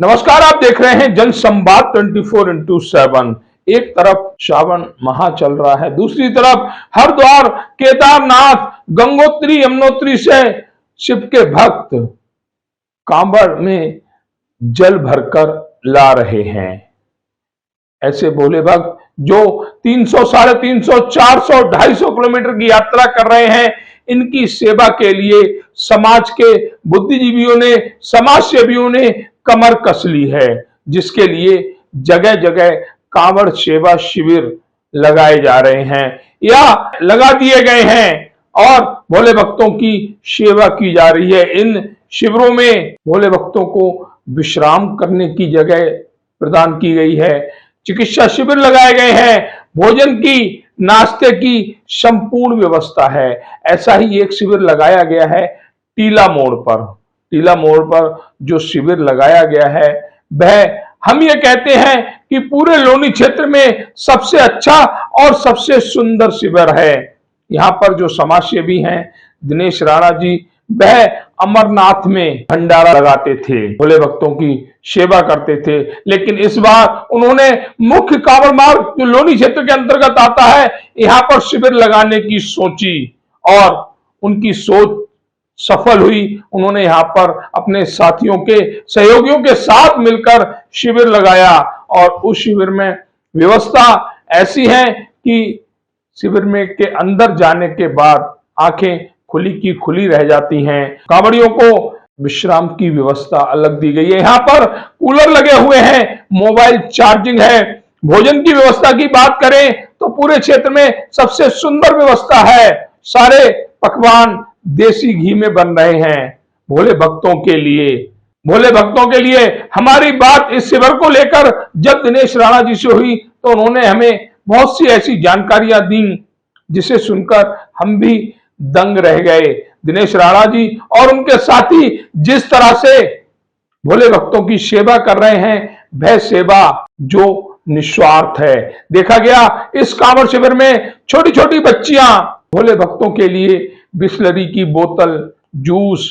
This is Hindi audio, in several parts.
नमस्कार, आप देख रहे हैं जनसंवाद 24x7। एक तरफ श्रावण माह चल रहा है, दूसरी तरफ हरिद्वार, केदारनाथ, गंगोत्री, यमुनोत्री से शिव के भक्त कांवड़ में जल भरकर ला रहे हैं। ऐसे भोले भक्त जो 300, 350, 400, 250 किलोमीटर की यात्रा कर रहे हैं, इनकी सेवा के लिए समाज के बुद्धिजीवियों ने, समाज सेवियों ने कमर कस ली है, जिसके लिए जगह जगह कांवड़ सेवा शिविर लगाए जा रहे हैं या लगा दिए गए हैं और भोले भक्तों की सेवा की जा रही है। इन शिविरों में भोले भक्तों को विश्राम करने की जगह प्रदान की गई है, चिकित्सा शिविर लगाए गए हैं, भोजन की, नाश्ते की संपूर्ण व्यवस्था है। ऐसा ही एक शिविर लगाया गया है टीला मोड़ पर। टीला मोड़ पर जो शिविर लगाया गया है वह हम ये कहते हैं कि पूरे लोनी क्षेत्र में सबसे अच्छा और सबसे सुंदर शिविर है। यहाँ पर जो समाज सेवी हैं दिनेश राणा जी, वह अमरनाथ में भंडारा लगाते थे, भोले भक्तों की सेवा करते थे, लेकिन इस बार उन्होंने मुख्य कांवड़ मार्ग जो लोनी क्षेत्र के अंतर्गत आता है, यहाँ पर शिविर लगाने की सोची और उनकी सोच सफल हुई। उन्होंने यहाँ पर अपने साथियों के, सहयोगियों के साथ मिलकर शिविर लगाया और उस शिविर में व्यवस्था ऐसी है कि शिविर में के अंदर जाने के बाद आंखें खुली की खुली रह जाती हैं। कांवड़ियों को विश्राम की व्यवस्था अलग दी गई है। यहाँ पर कूलर लगे हुए हैं, मोबाइल चार्जिंग है। भोजन की व्यवस्था की बात करें तो पूरे क्षेत्र में सबसे सुंदर व्यवस्था है। सारे पकवान देसी घी में बन रहे हैं भोले भक्तों के लिए। भोले भक्तों के लिए हमारी बात इस शिविर को लेकर जब दिनेश राणा जी से हुई तो उन्होंने हमें बहुत सी ऐसी जानकारियां दी जिसे सुनकर हम भी दंग रह गए। दिनेश राणा जी और उनके साथी जिस तरह से भोले भक्तों की सेवा कर रहे हैं, वह सेवा जो निस्वार्थ है। देखा गया इस कांवड़ शिविर में छोटी छोटी बच्चियां भोले भक्तों के लिए बिस्लरी की बोतल, जूस,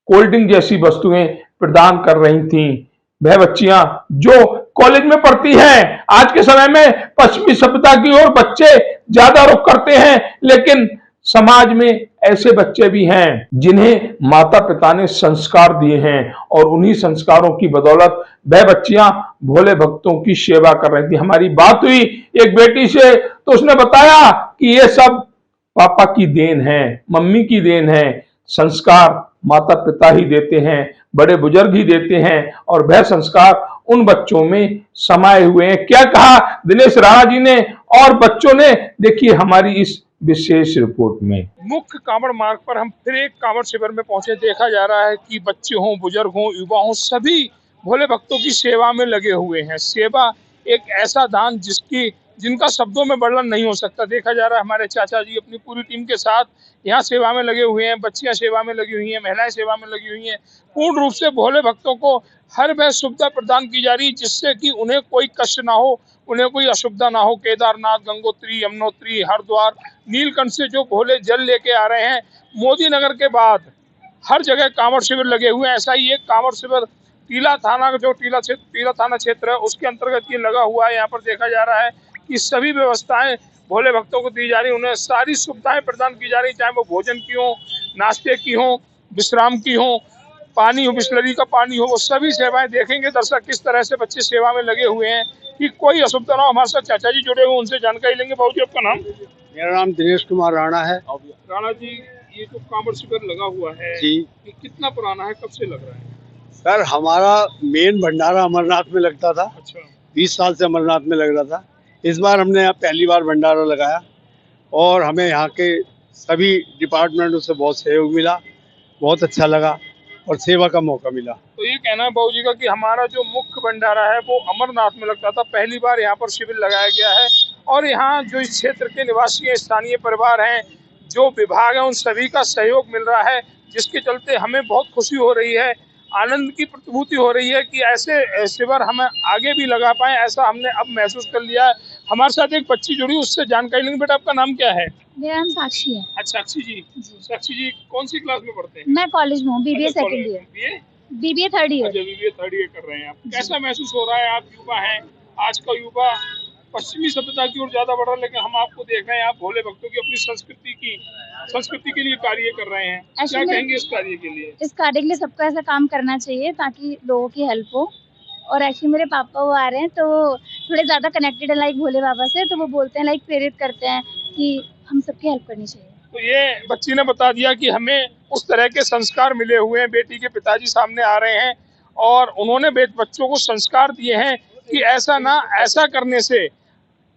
कोल्ड ड्रिंक जैसी वस्तुएं प्रदान कर रही थीं। वह बच्चियां जो कॉलेज में पढ़ती हैं, आज के समय में पश्चिमी सभ्यता की ओर बच्चे ज्यादा रुख करते हैं, लेकिन समाज में ऐसे बच्चे भी हैं जिन्हें माता पिता ने संस्कार दिए हैं और उन्हीं संस्कारों की बदौलत वह बच्चियां भोले भक्तों की सेवा कर रही थी। हमारी बात हुई एक बेटी से तो उसने बताया कि ये सब पापा की देन है, मम्मी की देन है। संस्कार माता पिता ही देते हैं, बड़े बुजुर्ग ही देते हैं और वह संस्कार उन बच्चों में समाये हुए हैं। क्या कहा दिनेश राणा जी ने और बच्चों ने, देखिए हमारी इस विशेष रिपोर्ट में। मुख्य कांवड़ मार्ग पर हम फिर एक कांवड़ शिविर में पहुंचे। देखा जा रहा है कि बच्चे हों, बुजुर्ग हों, युवा हों, सभी भोले भक्तों की सेवा में लगे हुए हैं। सेवा एक ऐसा दान जिनका शब्दों में वर्णन नहीं हो सकता। देखा जा रहा है हमारे चाचा जी अपनी पूरी टीम के साथ यहाँ सेवा में लगे हुए हैं, बच्चियां सेवा में लगी हुई हैं, महिलाएं सेवा में लगी हुई हैं। पूर्ण रूप से भोले भक्तों को हर वह सुविधा प्रदान की जा रही है जिससे कि उन्हें कोई कष्ट ना हो, उन्हें कोई असुविधा ना हो। केदारनाथ, गंगोत्री, यमुनोत्री, हरिद्वार, नीलकंठ से जो भोले जल लेके आ रहे हैं, मोदी नगर के बाद हर जगह कांवड़ शिविर लगे हुए हैं। ऐसा ही एक कांवड़ शिविर टीला थाना क्षेत्र है, उसके अंतर्गत ये लगा हुआ है। यहाँ पर देखा जा रहा है कि सभी व्यवस्थाएं भोले भक्तों को दी जा रही, उन्हें सारी सुविधाएं प्रदान की जा रही, चाहे वो भोजन की हो, नाश्ते की हो, विश्राम की हो, पानी हो, बिस्लरी का पानी हो, वो सभी सेवाएं देखेंगे दर्शक किस तरह से बच्चे सेवा में लगे हुए हैं कि कोई असुविधा ना हो। हमारे साथ चाचा जी जुड़े हुए, उनसे जानकारी लेंगे। बाबू जी आपका नाम? मेरा नाम दिनेश कुमार राणा है। राणा जी, ये जो कांवड़ शिविर लगा हुआ है जी, ये कितना पुराना है, कब से लग रहा है? सर हमारा मेन भंडारा अमरनाथ में लगता था। अच्छा। 20 साल से अमरनाथ में लग रहा था। इस बार हमने यहाँ पहली बार भंडारा लगाया और हमें यहाँ के सभी डिपार्टमेंटों से बहुत सहयोग मिला, बहुत अच्छा लगा और सेवा का मौका मिला। तो ये कहना है बाबू जी का कि हमारा जो मुख्य भंडारा है वो अमरनाथ में लगता था, पहली बार यहाँ पर शिविर लगाया गया है और यहाँ जो इस क्षेत्र के निवासी हैं, स्थानीय परिवार हैं, जो विभाग है, उन सभी का सहयोग मिल रहा है, जिसके चलते हमें बहुत खुशी हो रही है, आनंद की प्रतिभूति हो रही है कि ऐसे शिविर हमें आगे भी लगा पाए, ऐसा हमने अब महसूस कर लिया है। हमारे साथ एक बच्ची जुड़ी, उससे जानकारी लेंगे। बेटा आपका नाम क्या है? मेरा नाम साक्षी है। अच्छा साक्षी जी, साक्षी जी कौन सी क्लास में पढ़ते हैं? मैं कॉलेज में हूँ, BBA second year. BBA third year. अच्छा, बीबीए थर्ड ईयर कर रहे हैं आप। कैसा महसूस हो रहा है? आप युवा हैं, आज का युवा पश्चिमी सभ्यता की ओर ज्यादा बढ़ रहा है, लेकिन हम आपको देख रहे हैं आप भोले भक्तों की अपनी संस्कृति के लिए कार्य कर रहे हैं। क्या Actually, कहेंगे इस कार्य के लिए? इस कार्य के लिए सबको ऐसा काम करना चाहिए ताकि लोगों की हेल्प हो। और एक्चुअली मेरे पापा वो आ रहे हैं तो वो थोड़े ज्यादा कनेक्टेड है लाइक भोले बाबा से, तो वो बोलते हैं लाइक प्रेरित करते हैं कि हम सबकी हेल्प करनी चाहिए। तो ये बच्ची ने बता दिया कि हमें उस तरह के संस्कार मिले हुए हैं। बेटी के पिताजी सामने आ रहे हैं और उन्होंने बच्चों को संस्कार दिए हैं कि ऐसा करने से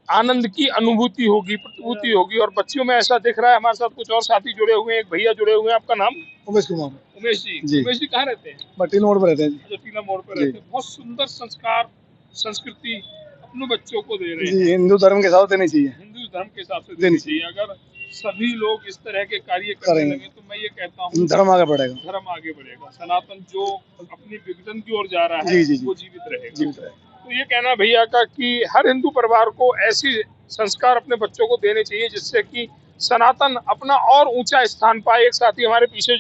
आनंद की अनुभूति होगी, प्रतिभूति होगी। और बच्चियों में ऐसा दिख रहा है। हमारे साथ कुछ और साथी जुड़े हुए हैं, एक भैया जुड़े हुए हैं। आपका नाम? उमेश कुमार। उमेश जी। जी। उमेश जी कहाँ रहते हैं? पटेल मोड़ पर रहते हैं। अच्छा, टीला मोड़ पर रहते हैं। बहुत सुंदर संस्कार, संस्कृति अपने बच्चों को दे रहे हैं। जी, हिंदू धर्म के हिसाब से देनी चाहिए। हिंदू धर्म के हिसाब से देनी चाहिए। अगर सभी लोग इस तरह के कार्य करने लगे तो मैं ये कहता हूँ धर्म आगे बढ़ेगा। धर्म आगे बढ़ेगा। सनातन जो अपनी विघटन की ओर जा रहा है जी। वो जीवित रहेगा। तो ये कहना भैया का कि हर हिंदू परिवार को ऐसी संस्कार अपने बच्चों को देने चाहिए जिससे कि सनातन अपना और ऊंचा स्थान पाए। एक साथी हमारे पीछे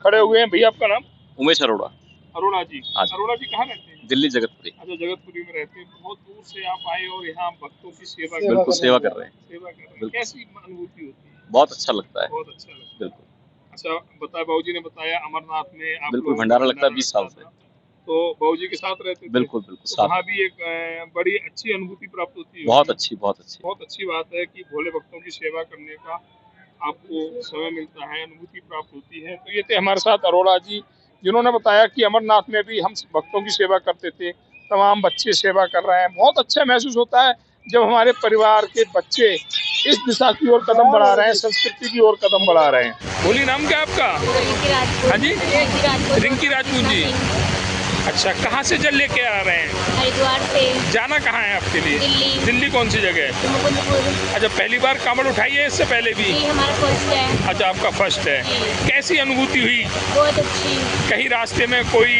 खड़े हुए हैं। भैया आपका नाम? उमेश अरोड़ा। अरोड़ा जी। हाँ। अरोड़ा जी कहाँ रहते हैं? दिल्ली जगतपुरी। अच्छा, जगतपुरी में रहते हैं। बहुत दूर से आप आए और यहाँ भक्तों की सेवा बिल्कुल सेवा कर रहे हैं। कैसी अनुभूति होती है? बहुत अच्छा लगता है। बहुत अच्छा लगता है। बिल्कुल। अच्छा, बताया बाबूजी ने बताया अमरनाथ में आप बिल्कुल भंडारा लगता है 20 साल से। तो बाबूजी के साथ रहते थे? बिल्कुल तो साथ। वहाँ भी एक बड़ी अच्छी अनुभूति प्राप्त होती है। बहुत अच्छी बहुत अच्छी बात है कि भोले भक्तों की सेवा करने का आपको समय मिलता है, अनुभूति प्राप्त होती है। तो ये थे हमारे साथ अरोड़ा जी, जिन्होंने बताया कि अमरनाथ में भी हम भक्तों की सेवा करते थे। तमाम बच्चे सेवा कर रहे हैं। बहुत अच्छा महसूस होता है जब हमारे परिवार के बच्चे इस दिशा की ओर कदम बढ़ा रहे हैं, संस्कृति की ओर कदम बढ़ा रहे हैं। बोली नाम क्या आपका? हाँ जी, रिंकी राजपूत जी। अच्छा, कहाँ से जल लेके आ रहे हैं? हरिद्वार से। जाना कहाँ है आपके लिए? दिल्ली। दिल्ली कौन सी जगह है? मुकुंदपुर। अच्छा, पहली बार कांवड़ उठाई है इससे पहले भी? जी, हमारा फर्स्ट है। अच्छा, आपका फर्स्ट है। कैसी अनुभूति हुई? बहुत अच्छी। कहीं रास्ते में कोई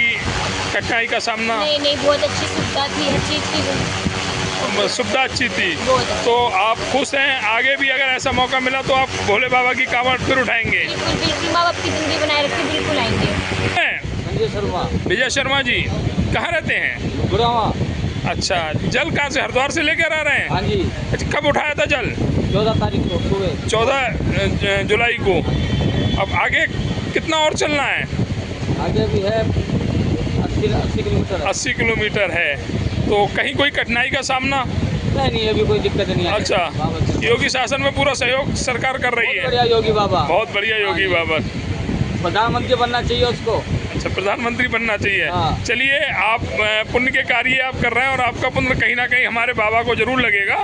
कठिनाई का सामना? नहीं, बहुत अच्छी सुविधा थी, हर चीज की सुविधा अच्छी थी। बहुत अच्छी। तो आप खुश हैं? आगे भी अगर ऐसा मौका मिला तो आप भोले बाबा की कांवड़ फिर उठाएंगे? बिल्कुल, माँ बाप की जिंदगी बनाए रखे, बिल्कुल आएंगे। विजय शर्मा जी कहाँ रहते हैं? गुड़ावा। अच्छा, जल कहाँ से? हरिद्वार से लेकर आ रहे हैं? हाँ जी। अच्छा, कब उठाया था जल? 14 तारीख को सुबह। 14 जुलाई को। अब आगे कितना और चलना है? आगे भी है 80 किलोमीटर। 80 किलोमीटर है। तो कहीं कोई कठिनाई का सामना? नहीं, अभी कोई दिक्कत नहीं है। अच्छा, योगी शासन में पूरा सहयोग सरकार कर रही है? बढ़िया योगी बाबा। बहुत बढ़िया योगी बाबा। प्रधानमंत्री बनना चाहिए उसको। अच्छा, प्रधानमंत्री बनना चाहिए। हाँ। चलिए, आप पुण्य के कार्य आप कर रहे हैं और आपका पुण्य कहीं ना कहीं हमारे बाबा को जरूर लगेगा।